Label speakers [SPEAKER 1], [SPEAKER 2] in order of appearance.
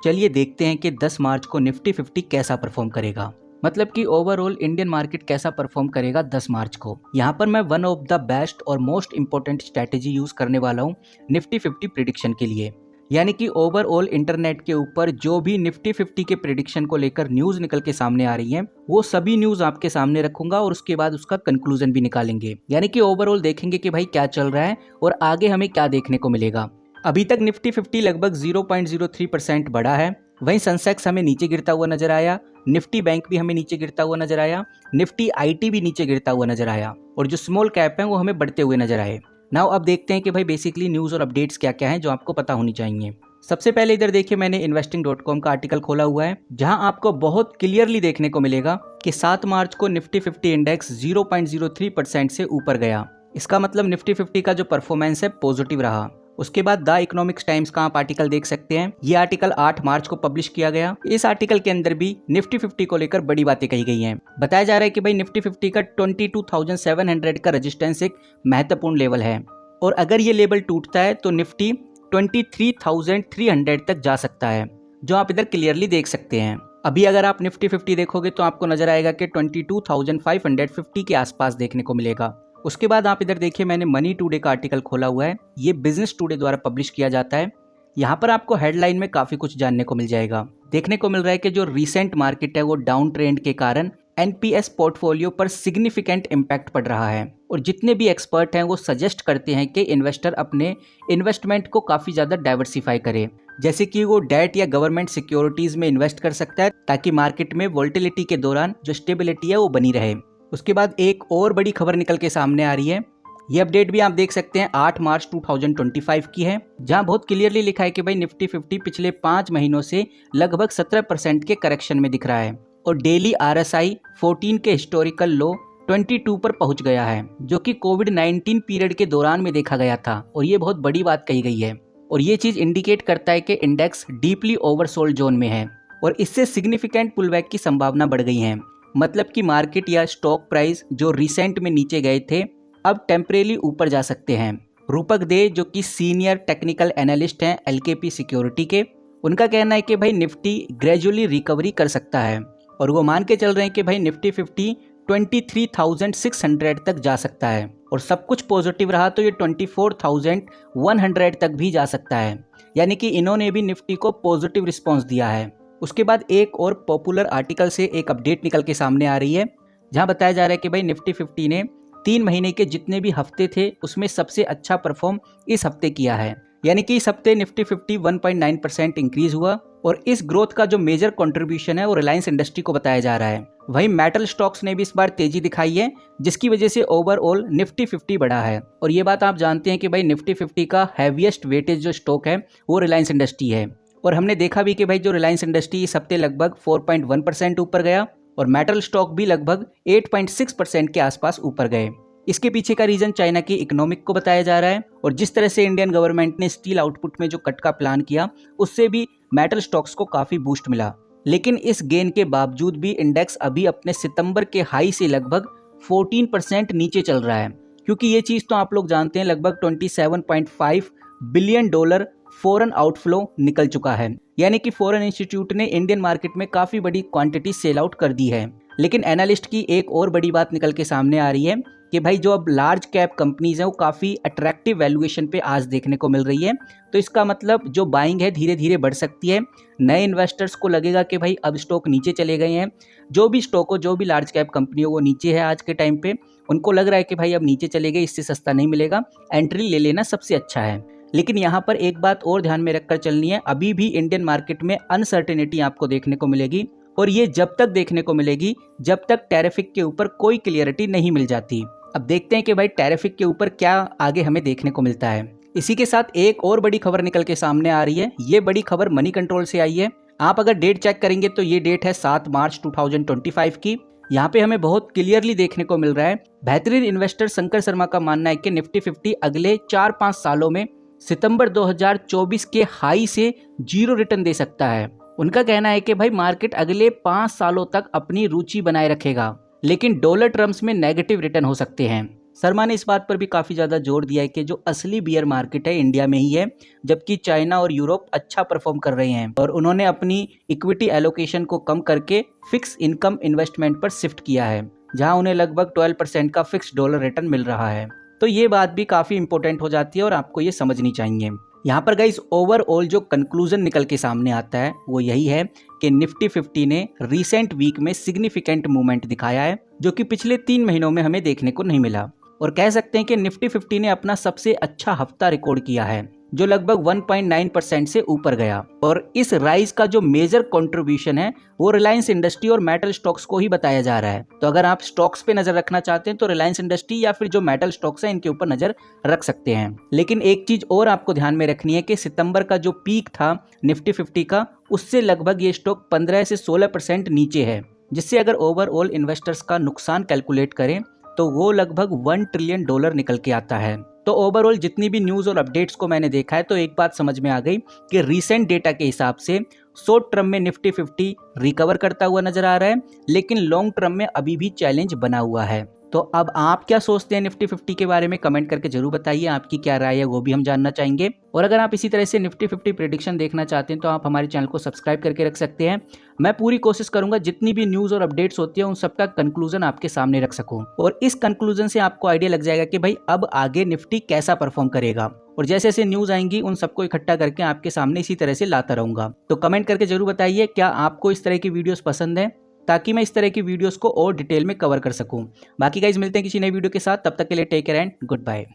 [SPEAKER 1] चलिए देखते हैं कि 10 मार्च को निफ्टी 50 कैसा परफॉर्म करेगा। मतलब कि ओवरऑल इंडियन मार्केट कैसा परफॉर्म करेगा 10 मार्च को। यहाँ पर मैं वन ऑफ द बेस्ट और मोस्ट इंपॉर्टेंट स्ट्रैटेजी यूज करने वाला हूँ निफ्टी 50 प्रिडिक्शन के लिए। यानी कि ओवरऑल इंटरनेट के ऊपर जो भी निफ्टी 50 के प्रिडिक्शन को लेकर न्यूज निकल के सामने आ रही है, वो सभी न्यूज आपके सामने रखूंगा और उसके बाद उसका कंक्लूजन भी निकालेंगे। यानी कि ओवरऑल देखेंगे कि भाई क्या चल रहा है और आगे हमें क्या देखने को मिलेगा। अभी तक निफ्टी 50 लगभग 0.03% बढ़ा है। वहीं सेंसेक्स हमें नीचे गिरता हुआ नजर आया, निफ्टी बैंक भी हमें नीचे गिरता हुआ नजर आया, निफ्टी आईटी भी नीचे गिरता हुआ नजर आया और जो स्मॉल कैप है वो हमें बढ़ते हुए नजर आए। नाउ अब देखते हैं कि भाई बेसिकली न्यूज और अपडेट्स क्या क्या हैं जो आपको पता होनी चाहिए। सबसे पहले इधर देखिए, मैंने investing.com का आर्टिकल खोला हुआ है जहां आपको बहुत क्लियरली देखने को मिलेगा कि 7 मार्च को निफ्टी 50 इंडेक्स 0.03% से ऊपर गया। इसका मतलब निफ्टी 50 का जो परफॉर्मेंस है पॉजिटिव रहा। उसके बाद द इकोनॉमिक्स टाइम्स का आप आर्टिकल देख सकते हैं। ये आर्टिकल 8 मार्च को पब्लिश किया गया। इस आर्टिकल के अंदर भी निफ्टी 50 को लेकर बड़ी बातें कही गई हैं। बताया जा रहा है कि भाई निफ्टी 50 का 22,700 का रेजिस्टेंस एक महत्वपूर्ण लेवल है और अगर ये लेवल टूटता है तो निफ्टी 23,300 तक जा सकता है, जो आप इधर क्लियरली देख सकते हैं। अभी अगर आप निफ्टी 50 देखोगे तो आपको नजर आएगा कि 22,550 के आसपास देखने को मिलेगा। उसके बाद आप इधर देखिए, मैंने मनी टुडे का आर्टिकल खोला हुआ है। ये बिजनेस टुडे द्वारा पब्लिश किया जाता है। यहाँ पर आपको हेडलाइन में काफी कुछ जानने को मिल जाएगा। देखने को मिल रहा है कि जो रिसेंट मार्केट है वो डाउन ट्रेंड के कारण एनपीएस पोर्टफोलियो पर सिग्निफिकेंट इम्पैक्ट पड़ रहा है और जितने भी एक्सपर्ट हैं वो सजेस्ट करते हैं कि इन्वेस्टर अपने इन्वेस्टमेंट को काफी ज्यादा डाइवर्सिफाई करे, जैसे कि वो डेट या गवर्नमेंट सिक्योरिटीज में इन्वेस्ट कर सकता है ताकि मार्केट में वोलेटिलिटी के दौरान जो स्टेबिलिटी है वो बनी रहे। उसके बाद एक और बड़ी खबर निकल के सामने आ रही है। ये अपडेट भी आप देख सकते हैं 8 मार्च 2025 की है, जहां बहुत क्लियरली लिखा है कि भाई निफ्टी 50 पिछले 5 महीनों से लगभग 17% के करेक्शन में दिख रहा है और डेली आरएसआई 14 के हिस्टोरिकल लो 22 पर पहुंच गया है, जो कि कोविड-19 पीरियड के दौरान में देखा गया था और ये बहुत बड़ी बात कही गई है और ये चीज इंडिकेट करता है कि इंडेक्स डीपली ओवरसोल्ड जोन में है और इससे सिग्निफिकेंट पुलबैक की संभावना बढ़ गई है। मतलब कि मार्केट या स्टॉक प्राइस जो रिसेंट में नीचे गए थे अब टेम्परेली ऊपर जा सकते हैं। रूपक दे जो कि सीनियर टेक्निकल एनालिस्ट हैं एलकेपी सिक्योरिटी के, उनका कहना है कि भाई निफ्टी ग्रेजुअली रिकवरी कर सकता है और वो मान के चल रहे हैं कि भाई निफ्टी 50 23,600 तक जा सकता है और सब कुछ पॉजिटिव रहा तो ये 24,100 तक भी जा सकता है। यानी कि इन्होंने भी निफ्टी को पॉजिटिव रिस्पॉन्स दिया है। उसके बाद एक और पॉपुलर आर्टिकल से एक अपडेट निकल के सामने आ रही है जहां बताया जा रहा है कि भाई निफ्टी 50 ने 3 महीने के जितने भी हफ्ते थे उसमें सबसे अच्छा परफॉर्म इस हफ्ते किया है। यानी कि इस हफ्ते निफ्टी 50 1.9% इंक्रीज हुआ और इस ग्रोथ का जो मेजर कंट्रीब्यूशन है वो रिलायंस इंडस्ट्री को बताया जा रहा है। वहीं मेटल स्टॉक्स ने भी इस बार तेजी दिखाई है जिसकी वजह से ओवरऑल निफ्टी 50 बढ़ा है और ये बात आप जानते हैं कि भाई निफ्टी 50 का हैवीएस्ट वेटेज जो स्टॉक है वो रिलायंस इंडस्ट्री है और हमने देखा भी कि भाई जो रिलायंस इंडस्ट्री इस हफ्ते लगभग 4.1% ऊपर गया और मेटल स्टॉक भी लगभग 8.6% के आसपास ऊपर गए। इसके पीछे का रीजन चाइना की इकोनॉमिक को बताया जा रहा है और जिस तरह से इंडियन गवर्नमेंट ने स्टील आउटपुट में जो कट का प्लान किया उससे भी मेटल स्टॉक्स को काफी बूस्ट मिला। लेकिन इस गेन के बावजूद भी इंडेक्स अभी अपने सितंबर के हाई से लगभग 14% नीचे चल रहा है, क्योंकि ये चीज तो आप लोग जानते हैं लगभग $27.5 बिलियन फॉरेन आउटफ्लो निकल चुका है। यानी कि फॉरेन इंस्टीट्यूट ने इंडियन मार्केट में काफी बड़ी क्वांटिटी सेल आउट कर दी है। लेकिन एनालिस्ट की एक और बड़ी बात निकल के सामने आ रही है कि भाई जो अब लार्ज कैप कंपनीज हैं वो काफ़ी अट्रैक्टिव वैल्यूएशन पे आज देखने को मिल रही है, तो इसका मतलब जो बाइंग है धीरे धीरे बढ़ सकती है। नए इन्वेस्टर्स को लगेगा कि भाई अब स्टॉक नीचे चले गए हैं, जो भी स्टॉक हो जो भी लार्ज कैप कंपनी हो वो नीचे है आज के टाइम पे, उनको लग रहा है कि भाई अब नीचे चले गए, इससे सस्ता नहीं मिलेगा, एंट्री ले लेना सबसे अच्छा है। लेकिन यहाँ पर एक बात और ध्यान में रखकर चलनी है, अभी भी इंडियन मार्केट में अनसर्टेनिटी आपको देखने को मिलेगी और ये जब तक देखने को मिलेगी जब तक टैरिफिक के ऊपर कोई क्लियरिटी नहीं मिल जाती। अब देखते हैं कि भाई टैरिफिक के ऊपर क्या आगे हमें देखने को मिलता है। इसी के साथ एक और बड़ी खबर निकल के सामने आ रही है। ये बड़ी खबर मनी कंट्रोल से आई है। आप अगर डेट चेक करेंगे तो ये डेट है 7 मार्च 2025 की। यहाँ पे हमें बहुत क्लियरली देखने को मिल रहा है। बेहतरीन इन्वेस्टर शंकर शर्मा का मानना है कि निफ्टी 50 अगले 4-5 सालों में सितंबर 2024 के हाई से 0 रिटर्न दे सकता है। उनका कहना है कि भाई मार्केट अगले 5 सालों तक अपनी रुचि बनाए रखेगा, लेकिन डॉलर टर्म्स में नेगेटिव रिटर्न हो सकते हैं। शर्मा ने इस बात पर भी काफ़ी ज़्यादा जोर दिया है कि जो असली बियर मार्केट है इंडिया में ही है, जबकि चाइना और यूरोप अच्छा परफॉर्म कर रहे हैं। और उन्होंने अपनी इक्विटी एलोकेशन को कम करके फिक्स इनकम इन्वेस्टमेंट पर शिफ्ट किया है, जहां उन्हें लगभग 12% का फिक्स डॉलर रिटर्न मिल रहा है। तो ये बात भी काफ़ी इंपॉर्टेंट हो जाती है और आपको ये समझनी चाहिए। यहाँ पर गाइस ओवरऑल जो कंक्लूजन निकल के सामने आता है वो यही है कि निफ्टी 50 ने रिसेंट वीक में सिग्निफिकेंट मूवमेंट दिखाया है, जो कि पिछले 3 महीनों में हमें देखने को नहीं मिला। और कह सकते हैं कि निफ्टी 50 ने अपना सबसे अच्छा हफ्ता रिकॉर्ड किया है, जो लगभग 1.9% से ऊपर गया। और इस राइज का जो मेजर कंट्रीब्यूशन है वो रिलायंस इंडस्ट्री और मेटल स्टॉक्स को ही बताया जा रहा है। तो अगर आप स्टॉक्स पे नजर रखना चाहते हैं तो रिलायंस इंडस्ट्री या फिर जो मेटल स्टॉक्स है इनके ऊपर नजर रख सकते हैं। लेकिन एक चीज और आपको ध्यान में रखनी है कि सितंबर का जो पीक था निफ्टी 50 का, उससे लगभग ये स्टॉक 15 से 16% नीचे है, जिससे अगर ओवरऑल इन्वेस्टर्स का नुकसान कैलकुलेट करें तो वो लगभग $1 ट्रिलियन निकल के आता है। तो ओवरऑल जितनी भी न्यूज़ और अपडेट्स को मैंने देखा है तो एक बात समझ में आ गई कि रीसेंट डेटा के हिसाब से शॉर्ट टर्म में निफ्टी 50 रिकवर करता हुआ नजर आ रहा है, लेकिन लॉन्ग टर्म में अभी भी चैलेंज बना हुआ है। तो अब आप क्या सोचते हैं निफ्टी 50 के बारे में, कमेंट करके जरूर बताइए। आपकी क्या राय है वो भी हम जानना चाहेंगे। और अगर आप इसी तरह से निफ्टी 50 प्रेडिक्शन देखना चाहते हैं तो आप हमारे चैनल को सब्सक्राइब करके रख सकते हैं। मैं पूरी कोशिश करूंगा जितनी भी न्यूज़ और अपडेट्स होती है उन सबका कंक्लूजन आपके सामने रख सकूं, और इस कंक्लूजन से आपको आइडिया लग जाएगा कि भाई अब आगे निफ्टी कैसा परफॉर्म करेगा। और जैसे जैसे न्यूज़ आएंगी उन सबको इकट्ठा करके आपके सामने इसी तरह से लाता रहूंगा। तो कमेंट करके जरूर बताइए क्या आपको इस तरह की वीडियोस पसंद है, ताकि मैं इस तरह की वीडियोस को और डिटेल में कवर कर सकूं। बाकी गाइस मिलते हैं किसी नई वीडियो के साथ, तब तक के लिए take care and good bye.